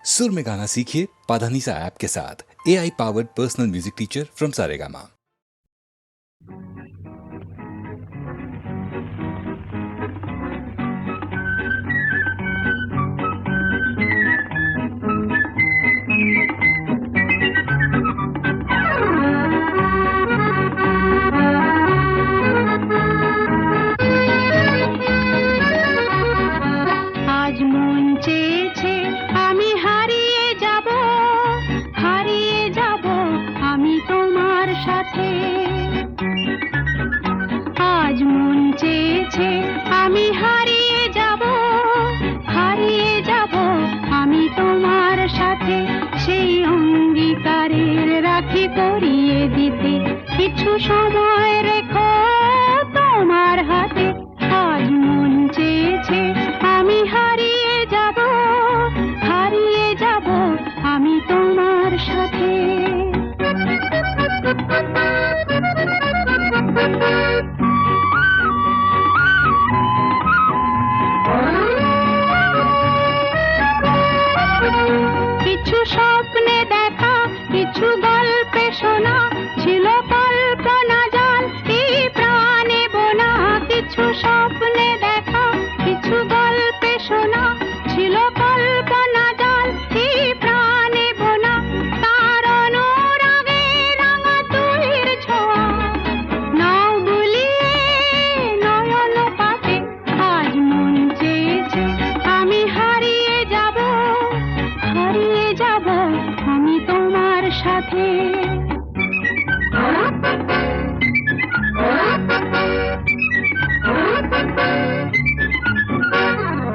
सुर में गाना सीखिए पाधानीसा ऐप के साथ। AI powered personal music teacher from Saregama. आज মন চেয়েছে আমি হারিয়ে যাব আমি তোমার সাথে। আজ মন চেয়েছে আমি হারিয়ে যাব আমি তোমার সাথে। সেই অঙ্গীকারের রাখি পরিয়ে দিতে কিছু সময় রেখো তোমার হাতে। আজ মন চেয়েছে আমি হারিয়ে যাব আমি তোমার সাথে। কিছু স্বপ্নে দেখা, কিছু গল্পে শোনা, ছিল কল্পনা জাল এই প্রাণে বোনা। কিছু স্বপ্নে দেখা, কিছু গল্পে শোনা, ছিল কল্পনা জাল এই প্রাণে বোনা। তার অনুরাগে রাঙা তুলির ছোঁয়া নাও বুলিয়ে নয়ন পাতে। আজ মন চেয়েছে আমি হারিয়ে যাব আমি তোমার সাথে।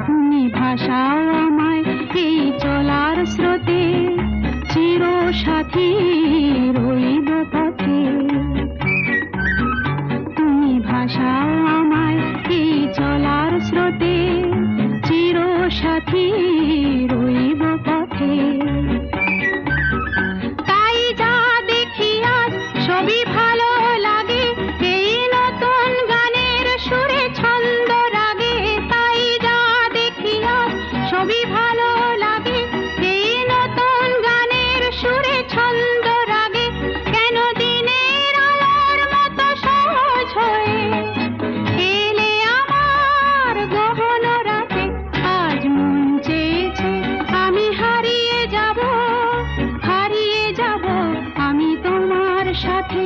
তুমি ভাষাও আমায় এই চলার স্রোতে, চির সাথী রইব পথে। তুমি ভাষাও আমায় এই চলার স্রোতে, চির সাথী রইব পথে। তাই যা দেখি আজ সবই ভালো লাগে, এই নতুন গানের সুরে ছন্দ রাগে। তাই যা দেখি আজ সবই ভালো লাগে, এই নতুন গানের সুরে ছন্দ রাগে। কেন দিনের আলোর মতো সহজ হয়ে এলে আমার গহন রাতে। আজ মন চেয়েছে আমি হারিয়ে যাব আমি তোমার সাথে।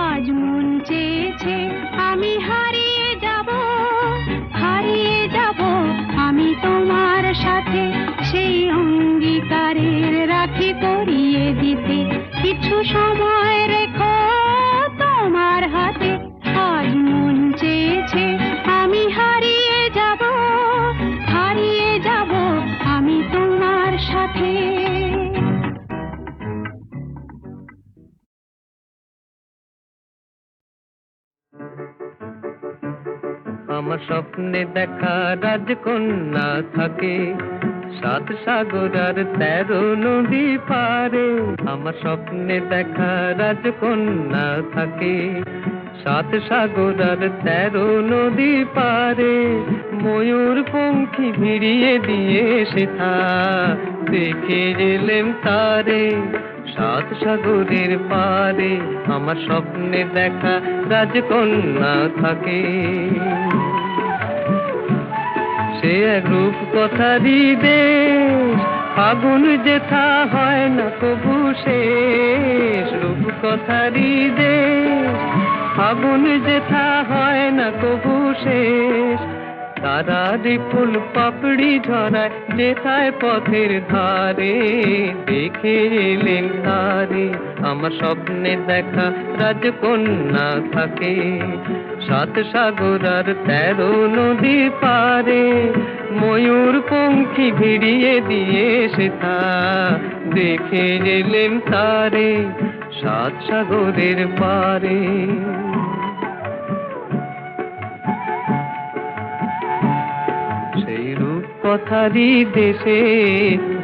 আজ মন চেয়েছে আমি হারিয়ে যাব আমি তোমার সাথে। সেই অঙ্গীকারের রাখি পরিয়ে দিতে কিছু সময় রেখো তোমার হাতে। আজ মন চেয়েছে আমি হারিয়ে যাব আমি তোমার সাথে। আমার স্বপ্নে দেখা রাজকন্যা থাকে 7 সাগর আর 13 নদী পারে। আমার স্বপ্নে দেখা রাজকন্যা থাকে 7 সাগর আর 13 নদী পারে। ময়ূর পঙ্খী ভিড়িয়ে দিয়ে সেথা দেখে এলেম তারে 7 সাগরের পারে। আমার স্বপ্নে দেখা রাজকন্যা থাকে। সে এক রূপ কথারই দেশ, ফাগুন যেথা হয় না কবু শেষ। রূপ কথারই দেশ, ফাগুন যেথা হয় না কবু শেষ। তারারি ফুল পাপড়ি ঝরায় যেথায় পথের ধারে, দেখে এলেন তারে। আমার স্বপ্নে দেখা রাজকন্যা থাকে 7 সাগর আর 13 নদী পারে। ময়ূর পঙ্খী ভিড়িয়ে দিয়ে সেথা দেখে এলেন তারে 7 সাগরের পারে। সেই রূপ কথারই দেশে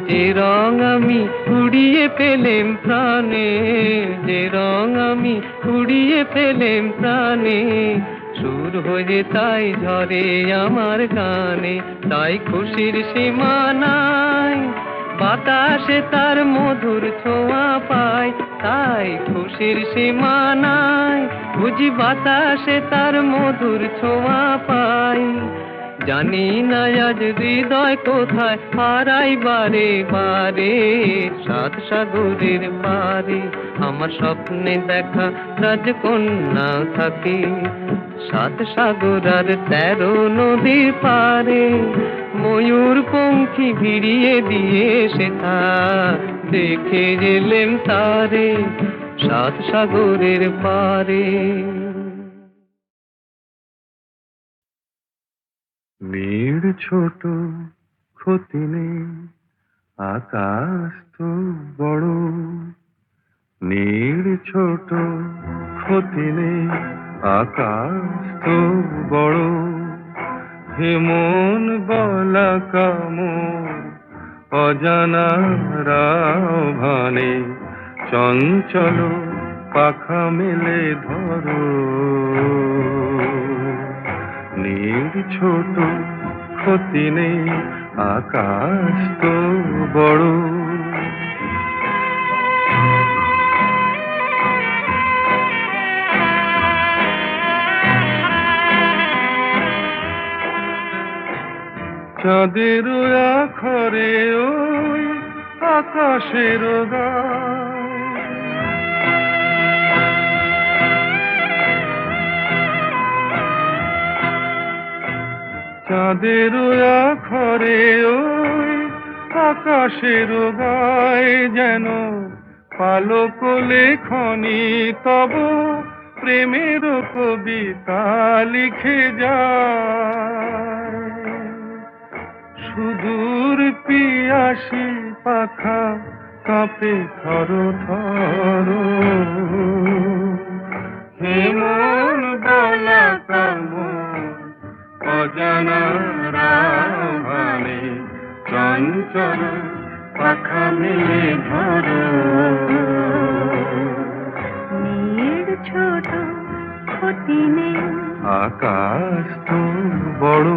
যে রং আমি উড়িয়ে পেলেম প্রাণে, যে রং আমি উড়িয়ে পেলেম প্রাণে। সুর হয়ে তাই ঝরে আমার গানে, তাই খুশির সীমানায় বাতাসে তার মধুর ছোঁয়া পায়, তাই খুশির সীমানায় বুঝি বাতাসে তার মধুর ছোঁয়া পায়। জানি না আজ হৃদয় কোথায় হারাই বারে বারে, সাত সাগরের পারে আমার স্বপ্নে দেখা রাজকন্যা থাকে, সাত সাগর আর 13 নদীর পারে। ময়ূর পঙ্খী ভিড়িয়ে দিয়ে সেথা দেখে গেলেন তারে, সাত সাগরের পারে। মেয়ের ছোট ক্ষতি নেই, আকাশ তো বড়। মেয়ের ছোট ক্ষতি নেই, আকাশ তো বড়। হেমন বলা কামর অজানা রাভানে, চঞ্চল পাখা মেলে ধরো। নীর ছোট ক্ষতি নেই, আকাশ তো বড়। চাঁদের আখরে ওই আকাশের গায়, চাঁদের আখরে ওই আকাশের গায়, যেন পালক লেখনি তব প্রেমের কবিতা লিখে যায়। সুদূর পিয়াসী পাখা কাঁপে থর থর, হেমন বলা কামর অজানা রাভানে, চঞ্চল পাখা মেলে ধরো। মেয়ের ছোট ক্ষতি নেই, আকাশ তো বড়।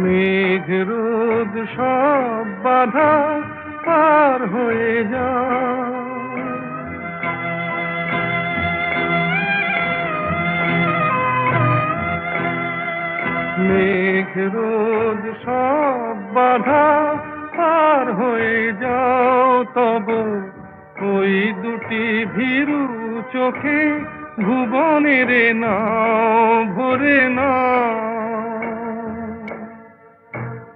মেঘ রোদ সব বাধা পার হয়ে যায়, মেঘ রোদ সব বাধা পার হয়ে যাও, তব ওই দুটি ভীরু চোখে ভুবনের নাও ভরে না।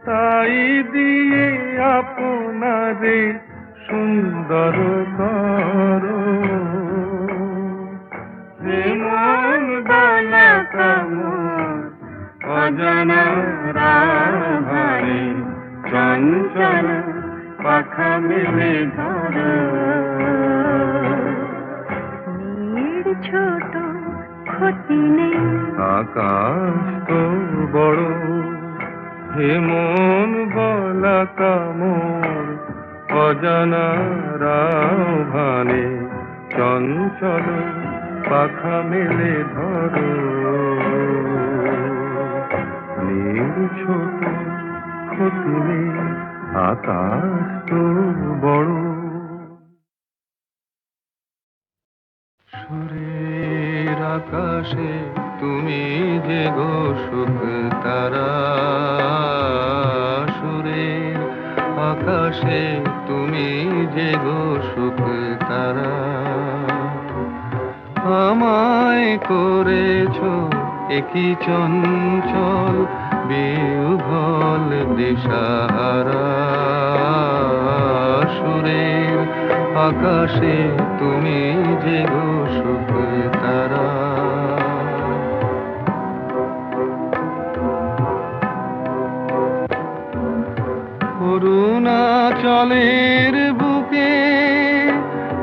তাই দিয়ে আপনারে সুন্দর করো, হেমন বলা কামর অজানা রাভানে, চঞ্চল পাখা মেলে ধরো। মেয়ের ছোট ক্ষতি নেই, আকাশ তো বড়। হেমন বলা কামর অজানা রাভানে, চঞ্চল পাখা মেলে ধরো। নীর ছোট ক্ষতি নেই, আকাশ তো বড়। সুরের আকাশে তুমি যে গো সুখ তারা, সুরের আকাশে তুমি যে গো সুখ তারা। আমায় করেছ একই চঞ্চল বিহ্বল দিশাহারা, সুরের আকাশে তুমি যে গো সুখ তারা। অরুণাচলের বুকে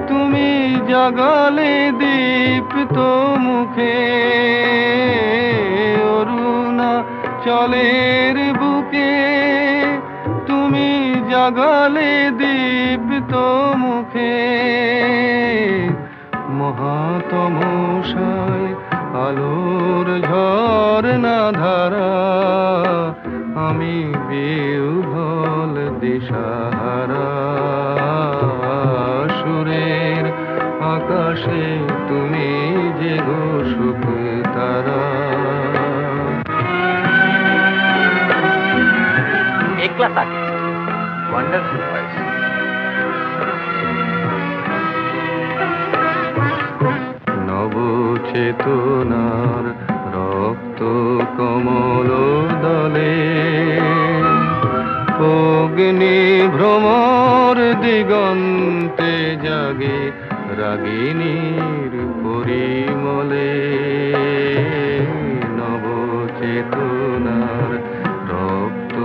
তুমি জাগালে দীপ্ত মুখে, অরুণাচলের বুকে জাগালে দীপ্ত মুখে মহাতমশায় আলোর ঝরনা ধারা আমি বিহ্বল দিশাহারা সুরের আকাশে তুমি যে গো সুখ তারা একলা থাকে ওয়ান্ডারফুল ভয়েস। নবচেতনার রক্ত কমল দলে অগ্নি ভ্রমর দিগন্তে জাগে রাগিনীর পরিমলে নবচেতনার রক্ত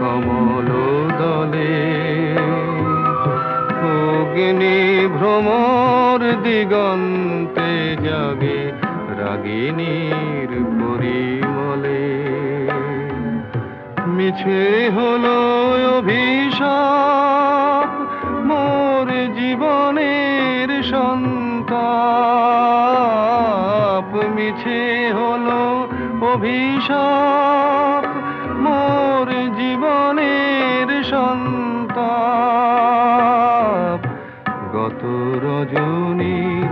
কমল দলে অগ্নি ভ্রমর দিগন্তে জাগে রাগিনীর পরিমলে মিছে হলো অভিশাপ মোর জীবনের সন্তাপ মিছে হলো অভিশাপ মোর জীবনের সন্তাপ গত রজনীর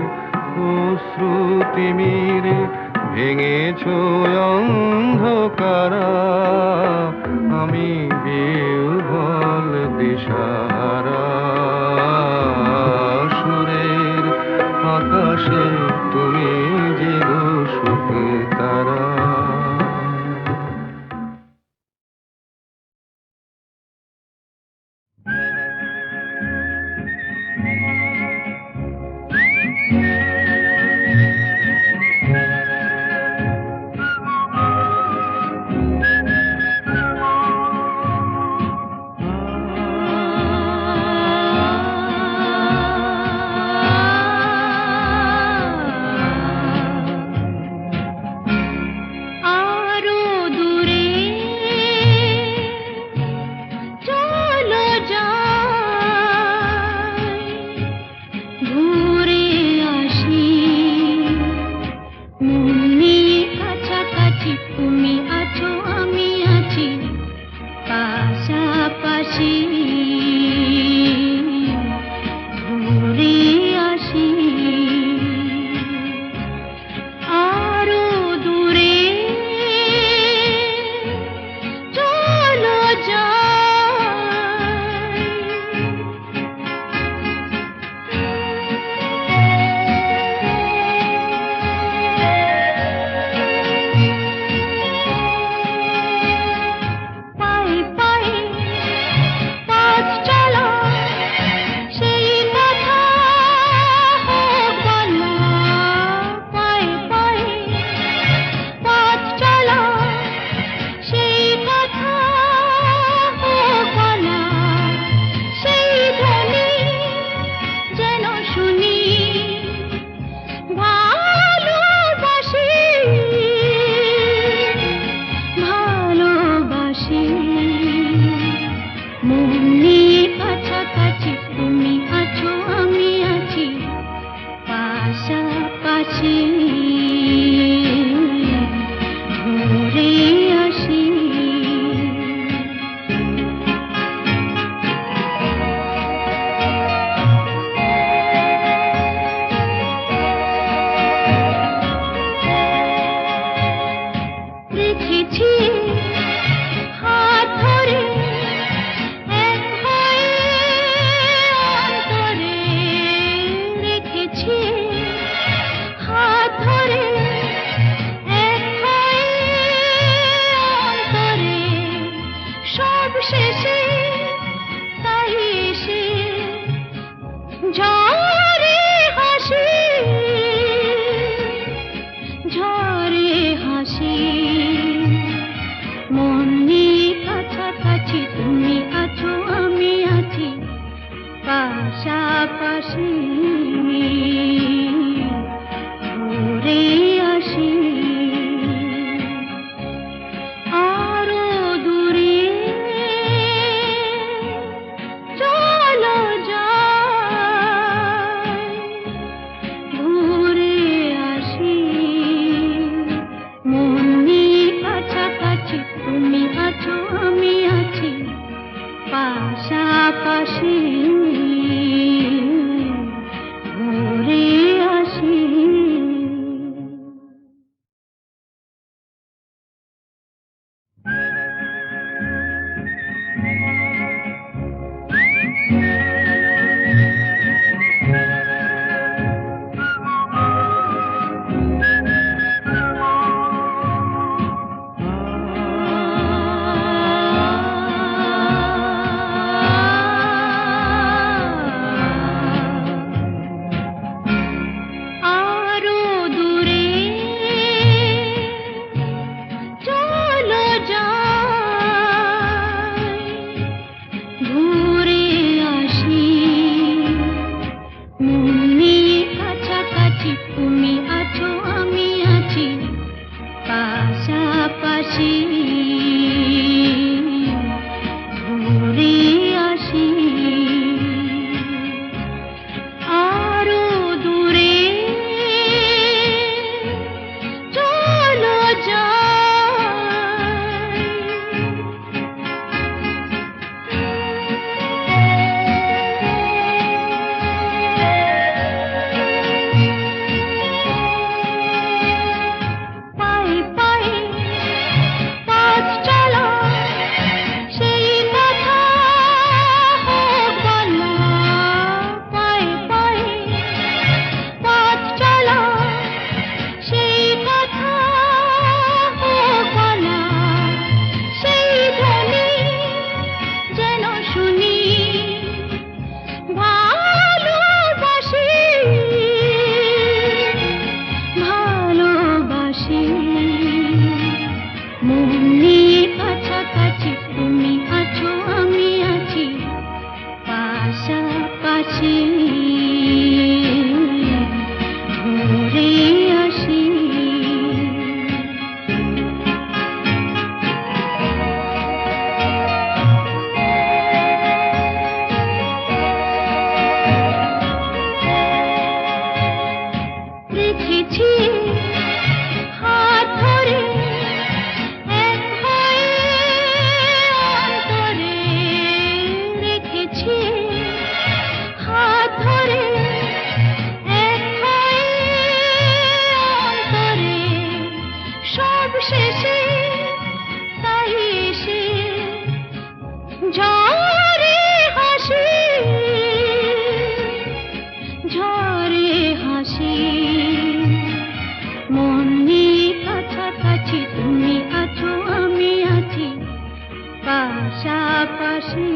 অশ্রুতিমিরে ভেঙেছ অন্ধকারা আমি বিহ্বল দিশাহারা সুরের আকাশে তুমি যে গো সুখ তারা। আসি মন নিয়ে কাছাকাছি তুমি আছো আমি আছি পাশাপাশি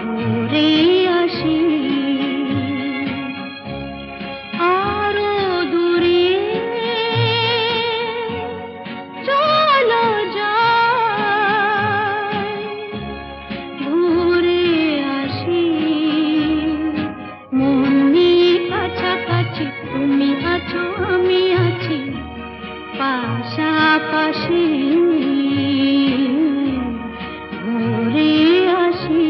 ঘুরে আসি আরো দূরে চলো যাই ঘুরে আসি মন নিয়ে কাছাকাছি তুমি আছো আমি আছি পাশাপাশি ঘুরে আসি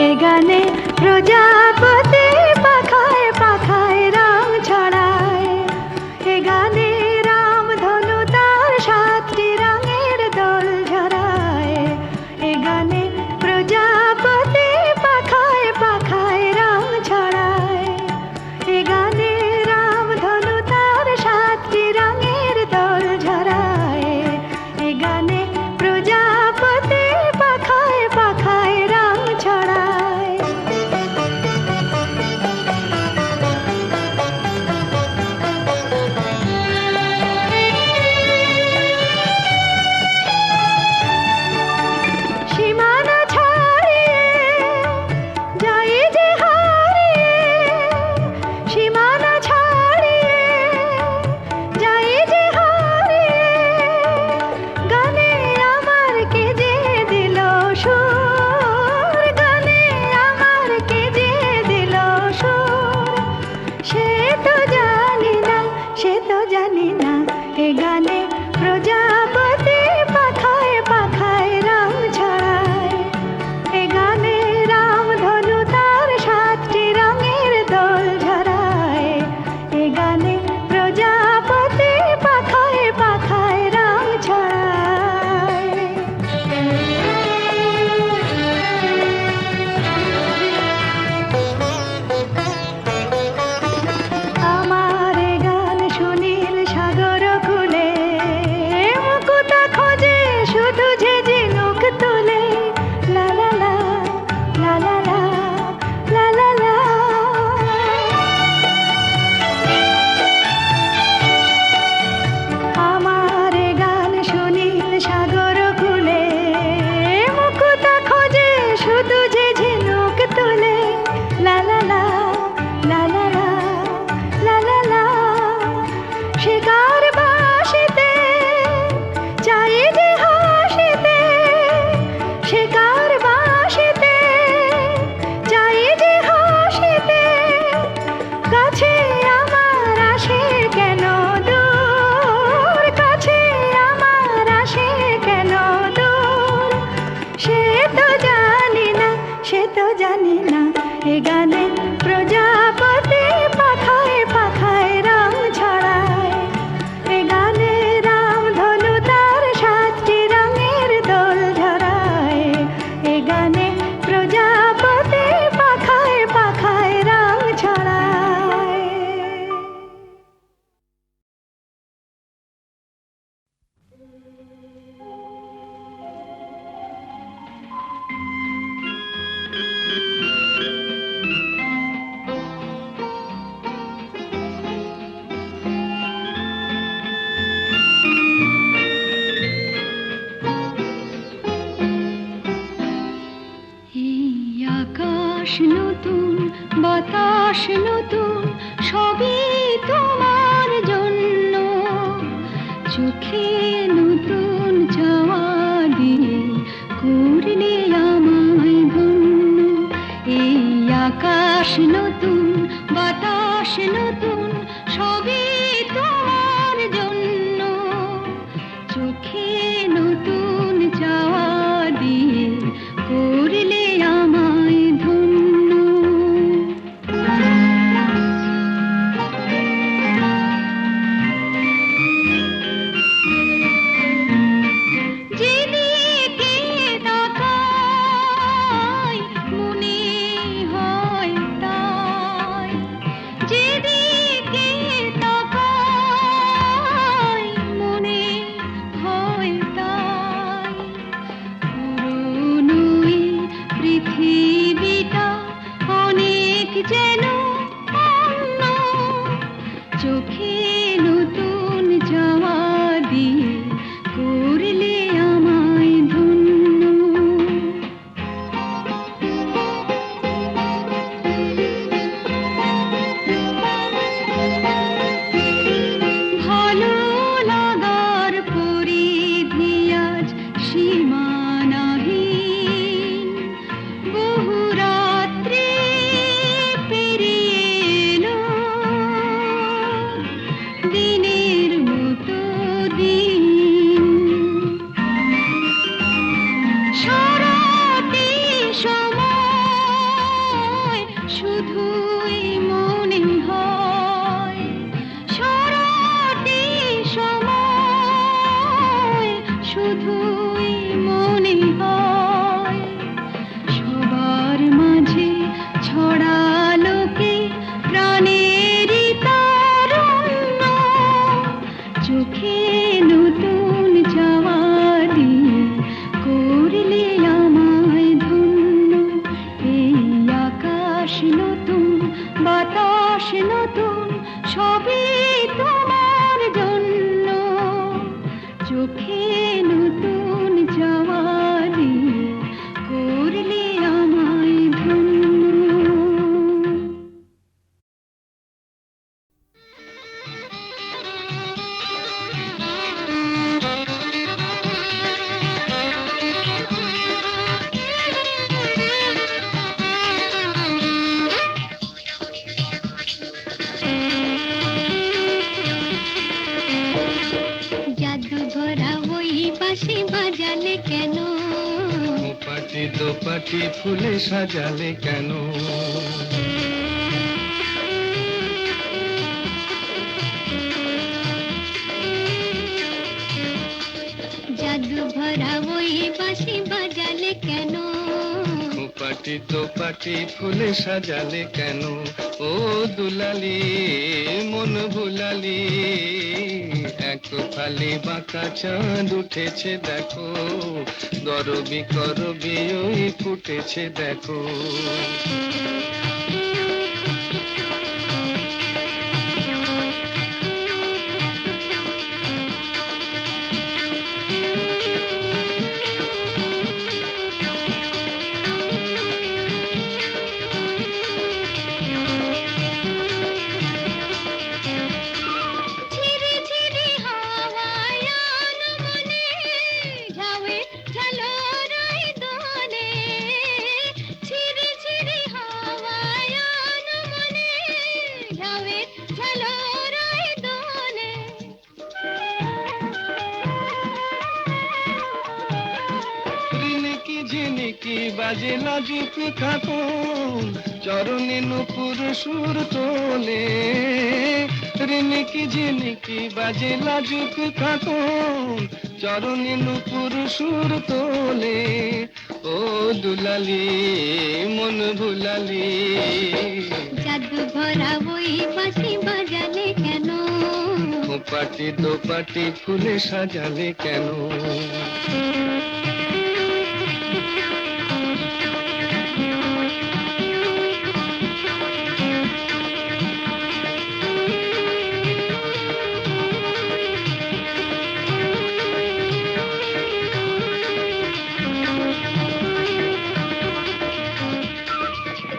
এ গানে প্রজাপতি পাখায় পাখায় রং ছড়ায় এ গানে রামধনু তার 7টি রঙের দোল ঝরায় এ গানে প্রজাপতি পাখায় পাখায় রং ছড়ায় এ গানে রামধনু তার 7টি রঙের দোল ঝরায় এ গানে প্রজাপতি পাখায় পাখায় রং ছড়ায় সীমানা ছাড়িয়ে যাই যে হারিয়ে সীমানা ছাড়িয়ে যাই যে হারিয়ে গানে আমার কে যে দিল সুর গানে আমার কে যে দিল সুর সে তো জানি না সে তো জানি না এ গানে প্রজাপতি পাখায় পাখায় রং ছড়ায় এ গানে রামধনু তার 7টি রঙের দোল ঝরায় এ গানে প্রজাপতি পাখায় পাখায় রং ছড়ায় আমার এ গান সুনীল সাগর খুলে মুকুতা খোঁজে শুধু যে ঝিনুক তুলে লা লা লা লা লা লা লা লা লা আমার এ গান সুনীল সাগর খুলে মুকুতা খোঁজে শুধু যে ঝিনুক তুলে লা লা লা লা লা লা লা লা লা শিকার বাসিতে চাই যে হাসিতে শিকার বাসিতে চাই যে হাসিতে কাছে আমার আসে কেন দূর কাছে আমার আসে কেন দূর সে তো জানি না সে তো জানি না এ গানে প্রজাপতি পাখায় পাখায় রং ছড়ায় এ গানে রামধনু তার 7টি রঙের দোল ঝরায় এ গানে প্রজাপতি পাখায় পাখায় রং ছড়ায় নতুন বাতাস নতুন সবই তোমার জন্য চোখে নতুন চাওয়া দিয়ে করলে আমায় ধন্য এই আকাশ নতুন বাতাস নতুন সবই তোমার জন্য চোখে নতুন চাওয়া দিয়ে করলে আমায় ধন্য। যেদিকে তাকাই মনে হয় তাই, যেদিকে তাকাই মনে হয় তাই। পুরনো এই পৃথিবীটা অনেক যেন অন্য, চোখে নতুন চাওয়া দিয়ে করলে আমায় ধন্য। ভালো লাগার পরিধি আজ সীমানাহীন, বহু রাত্রি পেরিয়ে এলো, দিনের মতো দিন। সারাটি সময় শুধুই মনে হয়, সারাটি সময় শুধুই মনে হয়। সবার মাঝে ছড়ালো কে প্রাণেরই তারুণ্য, চোখে নতুন চাওয়া দিয়ে করলে আমায় ধন্য। এই আকাশ নতুন, বাতাস নতুন, সবই তোমার জন্য, চোখে নতুন চাওয়া দিয়ে করলে আমায় ধন্য। জাদু ভরা ওই বাঁশি বাজালে কেন, পাটি দোপাটি ফুলে সাজালে কেন? জাদু ভরা ওই বাঁশি বাজালে কেন, পাটি দোপাটি ফুলে সাজালে কেন? ও দুলালি মন ভুলালি, এক ফালি বাঁকা চাঁদ উঠেছে দেখো, গরবি করবি ওই ফুটেছে দেখো। ঝিরি ঝিরি হাওয়ায় আনমনে ঝাউয়ে ঝালরাই দোলে, ঝিরি ঝিরি হাওয়ায় আনমনে ঝাউয়ে ঝালরাই দোলে। রিনিকি ঝিনিকি বাজে লাজুক খাতুন, চরণে নুপুর সুর তোলে। রিনিকি ঝিনিকি বাজে লাজুক খাতুন, চরণে নুপুর সুর তোলে। ও দুলালি মন ভুলালি, জাদু ভরা ওই বাঁশি বাজালে কেন, পাটি দোপাটি ফুলে সাজালে কেন?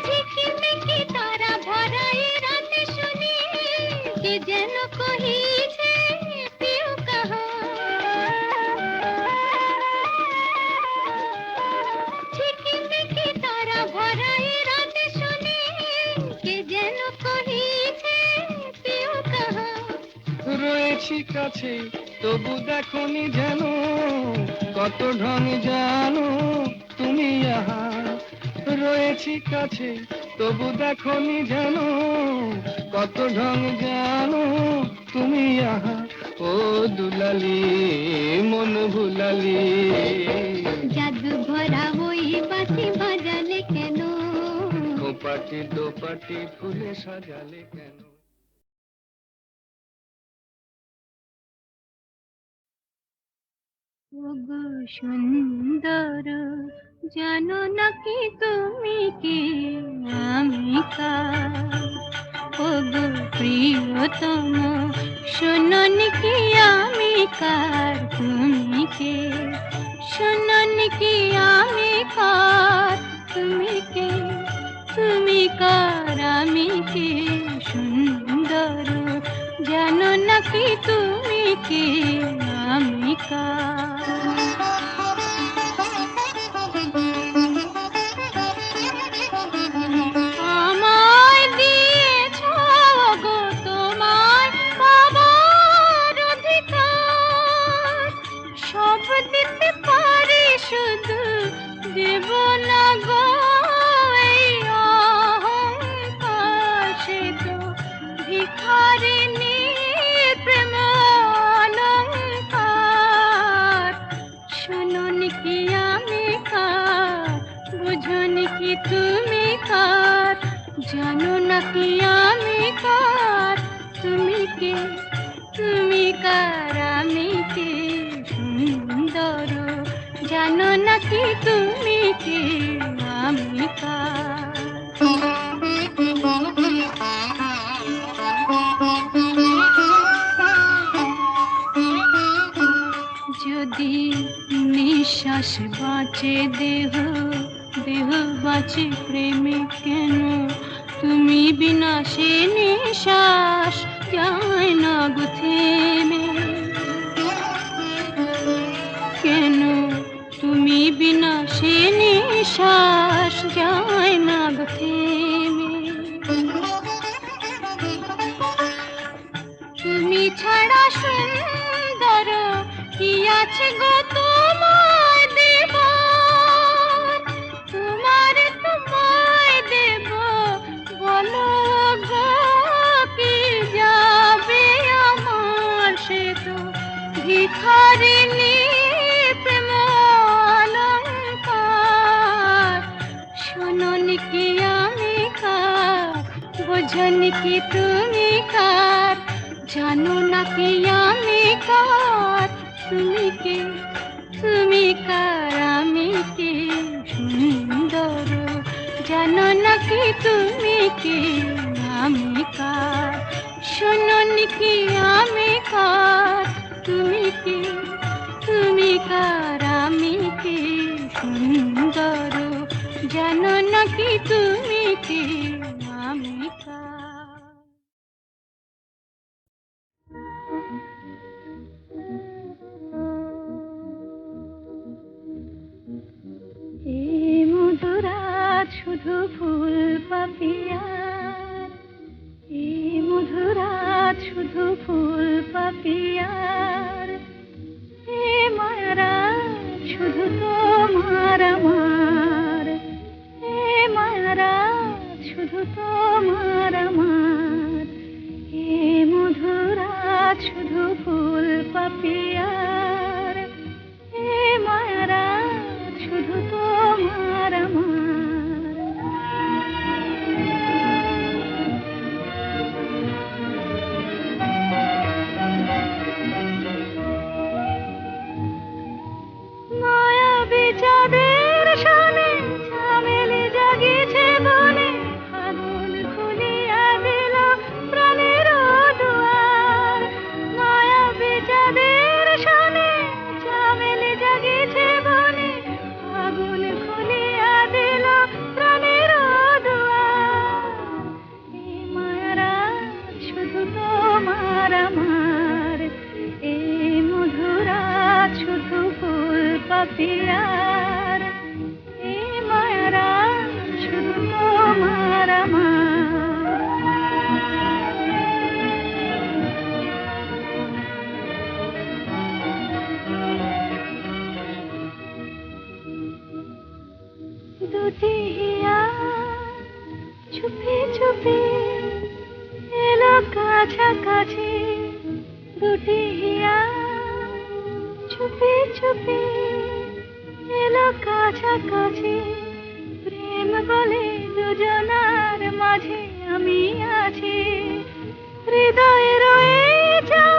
ঝিকিমিকি তারা ভরা এই রাতে শুনি, কে যেন কহিছে পিউ কাহা। ঝিকিমিকি তারা ভরা এই রাতে শুনি, কে যেন কহিছে পিউ কাহা। রয়েছি কাছে তবু দেখনি যেন, কত ঢং জানো তুমি আহা, রয়েছি কাছে তবু দেখনি জানো, কত ঢং জানো তুমি আহা, ও দুলালি মন ভুলালি। জাদু ভরা ওই বাঁশি বাজালে কেন, খোপাটি দোপাটি ফুলে সাজালে কেন। ওগো সুন্দর, জানো নাকি তুমি কি আমি কার? ওগো প্রিয়তম, শোনোনি কি আমি কার? তুমি কে? শোনোনি কি আমি কার? তুমি কে? তুমি কার? আমি কে? সুন্দর, জানো নাকি তুমি কে আমি কার? আমায় দিয়েছ গো তোমার পাবার অধিকার, সব দিতে পারি শুধু দেব না গো এই অহংকার। সে তো ভিখারিনী প্রেম অলংকার। শোনোনি কি আমি কার? বুঝোনি কি তুমি কার? জানো নাকি আমি কার? তুমি কে? তুমি কার? আমি কে? সুন্দর, জানো নাকি তুমি কে আমি কার? যদি নিঃশ্বাস বাঁচে দেহ, দেহ বাঁচে প্রেমে কেন? তুমি বিনা সে নিঃশ্বাস যায় না গো থেমে। কেন তুমি বিনা সে নিঃশ্বাস যায় না গো থেমে? তুমি ছাড়া সুন্দর কি আছে গো তোমায় দেব? তোমায় দেব বলো গো কি যাবে আমার? সে তো ভিখারিনী প্রেম অলংকার। শোনোনি কি আমি কার? বোঝোনি কি তুমি কার? জানো নাকি আমি কার? তুমি কে? তুমি কার? আমি কে? সুন্দর, জানো নাকি তুমি কে আমি কার? শোনোনি কি আমি কার? তুমি কে? তুমি কার? আমি কে? সুন্দর, জানো নাকি তুমি কে আমি কার? এই মধুরাত শুধু ফুল পাপিয়ার, এই মধুরাত শুধু ফুল পাপিয়ার, এ মায়ারাত শুধু তোমার আমার, এ মায়ারাত শুধু তোমার আমার, এ মধুরাত শুধু ফুল পাপিয়ার, এ মায়ারাত শুধু তোমার আমার। মায়াবী চাঁদের সনে ঝামেলি জাগিছে বনে, আগুন খুলিয়া দিল প্রাণের দুয়ার। মায়াবী চাঁদের সনে ঝামেলি জাগিছে বনে, আগুন খুলিয়া দিল প্রাণের দুয়ার। এই মায়ারাত শুধু তোমার আমার, এই মধুরাত শুধু ফুল পাপিয়ার, এই মায়ারাত শুধু তোমার আমার। দুটি হিয়া চুপি চুপি এলো কাছাকাছি, দুটি হিয়া চুপি চুপি এলো কাছাকাছি। প্রেম বলে দুজনার মাঝে আমি আছি, হৃদয়ে রয়ে যা